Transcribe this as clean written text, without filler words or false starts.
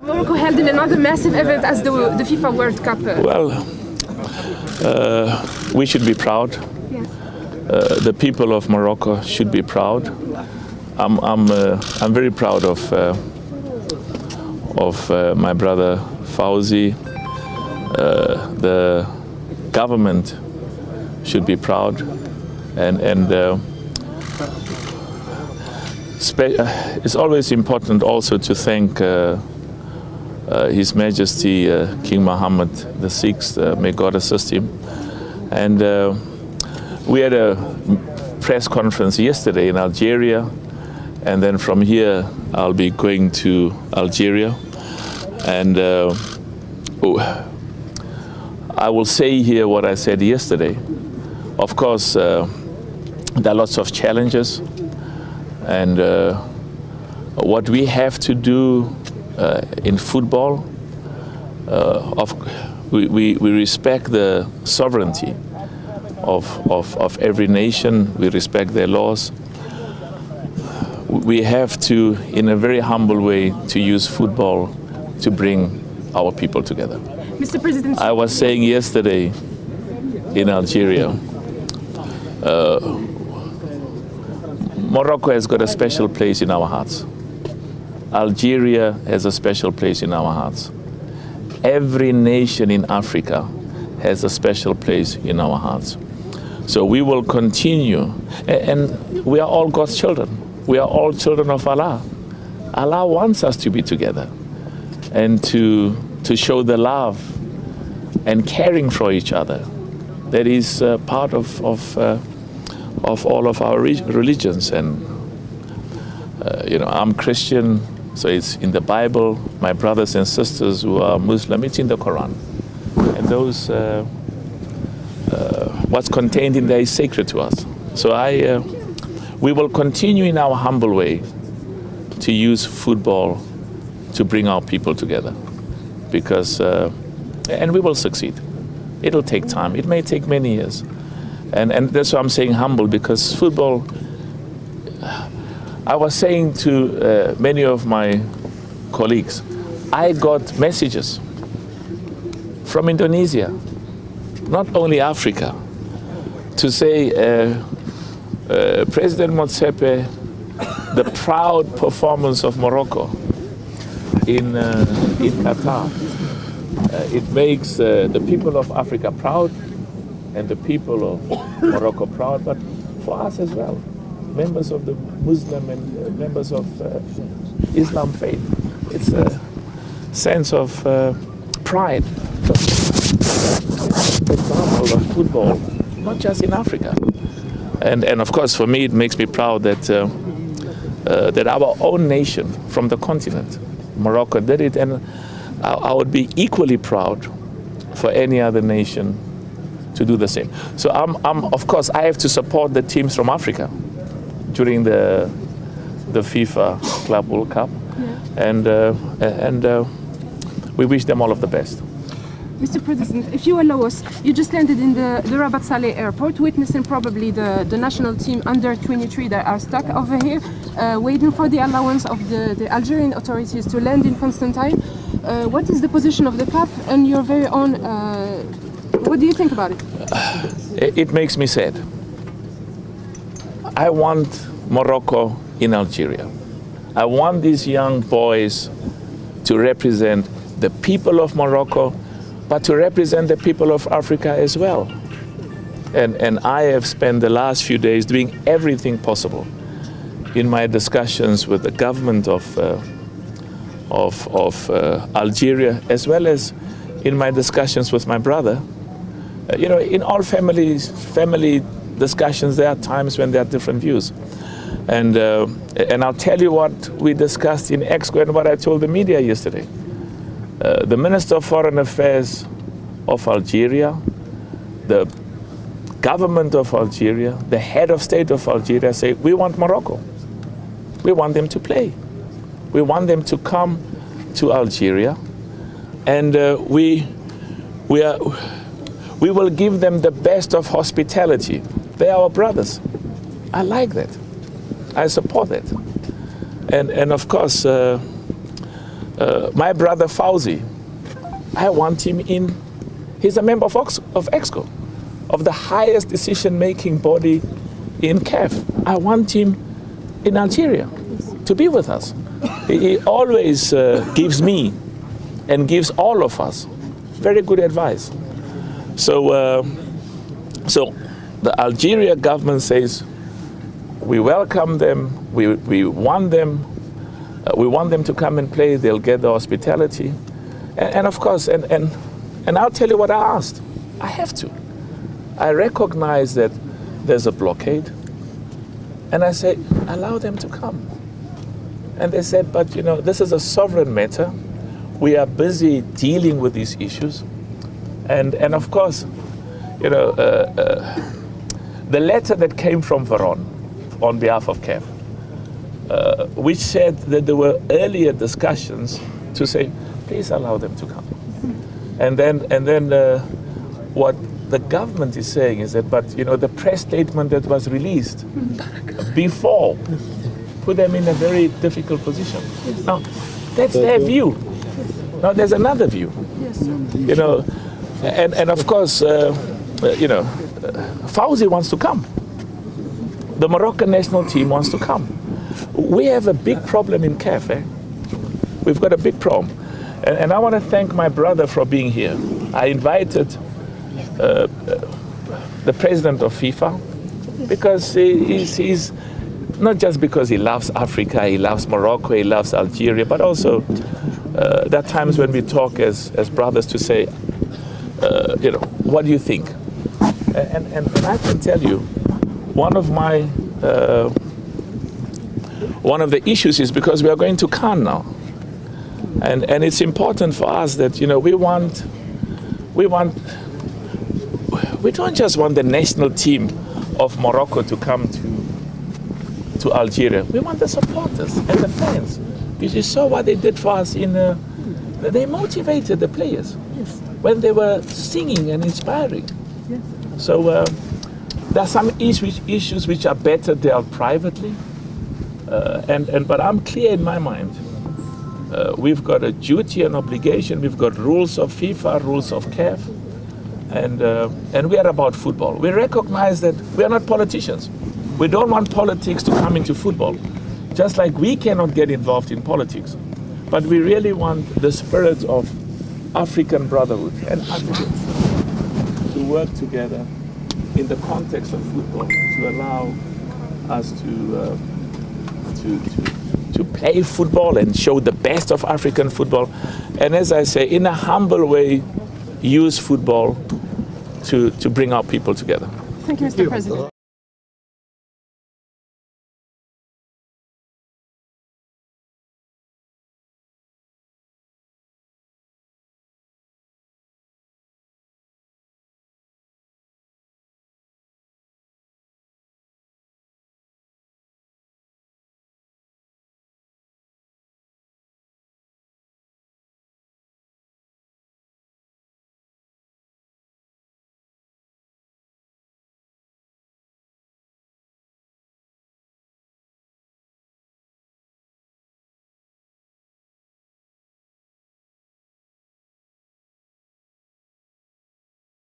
Morocco held in another massive event as the FIFA World Cup. Well, we should be proud. Yes. The people of Morocco should be proud. I'm very proud of my brother Fawzi. The government should be proud, and it's always important also to thank His Majesty King Mohammed VI, may God assist him. And we had a press conference yesterday in Algeria, and then from here I'll be going to Algeria, and I will say here what I said yesterday. Of course, there are lots of challenges, and what we have to do in football, we respect the sovereignty of every nation. We respect their laws. We have to, in a very humble way, to use football to bring our people together. Mr. President, I was saying yesterday in Algeria, Morocco has got a special place in our hearts. Algeria has a special place in our hearts. Every nation in Africa has a special place in our hearts. So we will continue, and we are all God's children. We are all children of Allah. Allah wants us to be together and to show the love and caring for each other. That is part of all of our religions. And you know, I'm Christian, so it's in the Bible. My brothers and sisters who are Muslim, it's in the Quran. And those, what's contained in there is sacred to us. So we will continue in our humble way to use football to bring our people together, because, and we will succeed. It'll take time. It may take many years. And that's why I'm saying humble, because football, I was saying to many of my colleagues, I got messages from Indonesia, not only Africa, to say, President Moutsepe, the proud performance of Morocco in Qatar, it makes the people of Africa proud and the people of Morocco proud, but for us as well, members of the Muslim and members of Islam faith. It's a sense of pride. Example of football, not just in Africa. And of course, for me, it makes me proud that that our own nation from the continent, Morocco, did it, and I would be equally proud for any other nation to do the same. So of course, I have to support the teams from Africa during the FIFA Club World Cup, yeah. and we wish them all of the best. Mr. President, if you allow us, you just landed in the Rabat Saleh airport, witnessing probably the national team under 23 that are stuck over here, waiting for the allowance of the Algerian authorities to land in Constantine. What is the position of the CAF and your very own, what do you think about it? It makes me sad. I want Morocco in Algeria. I want these young boys to represent the people of Morocco, but to represent the people of Africa as well. And I have spent the last few days doing everything possible in my discussions with the government of Algeria, as well as in my discussions with my brother. You know, in all family discussions, there are times when there are different views. And I'll tell you what we discussed in Exco and what I told the media yesterday. The Minister of Foreign Affairs of Algeria, the government of Algeria, the head of state of Algeria say, we want Morocco. We want them to play. We want them to come to Algeria, and we will give them the best of hospitality. They are our brothers. I like that. I support that. And of course, My brother Fauzi, I want him in. He's a member of EXCO, of the highest decision-making body in CAF. I want him in Algeria to be with us. He always gives me and gives all of us very good advice. So the Algeria government says we welcome them, we want them to come and play. They'll get the hospitality, and of course, and I'll tell you what I asked. I have to. I recognize that there's a blockade, and I say allow them to come. And they said, but you know, this is a sovereign matter. We are busy dealing with these issues, and of course, you know, the letter that came from Veron on behalf of CAF, which said that there were earlier discussions to say, please allow them to come. And then what the government is saying is that, but you know, the press statement that was released before put them in a very difficult position. Now, that's their view. Now, there's another view. You know, and of course, you know, Fauzi wants to come. The Moroccan national team wants to come. We have a big problem in CAF. We've got a big problem. And I want to thank my brother for being here. I invited the president of FIFA because he's not just because he loves Africa, he loves Morocco, he loves Algeria, but also there are times when we talk as brothers to say, you know, what do you think? And I can tell you, one of the issues is because we are going to Cannes now. And it's important for us that, you know, we don't just want the national team of Morocco to come to Algeria. We want the supporters and the fans. You saw what they did for us they motivated the players when they were singing and inspiring. So there are some issues which are better dealt privately. But I'm clear in my mind. We've got a duty and obligation. We've got rules of FIFA, rules of CAF, and we are about football. We recognize that we are not politicians. We don't want politics to come into football, just like we cannot get involved in politics. But we really want the spirit of African brotherhood and Africans to work together in the context of football to allow us to play football and show the best of African football. And as I say, in a humble way, use football to bring our people together. Thank you, Mr. President.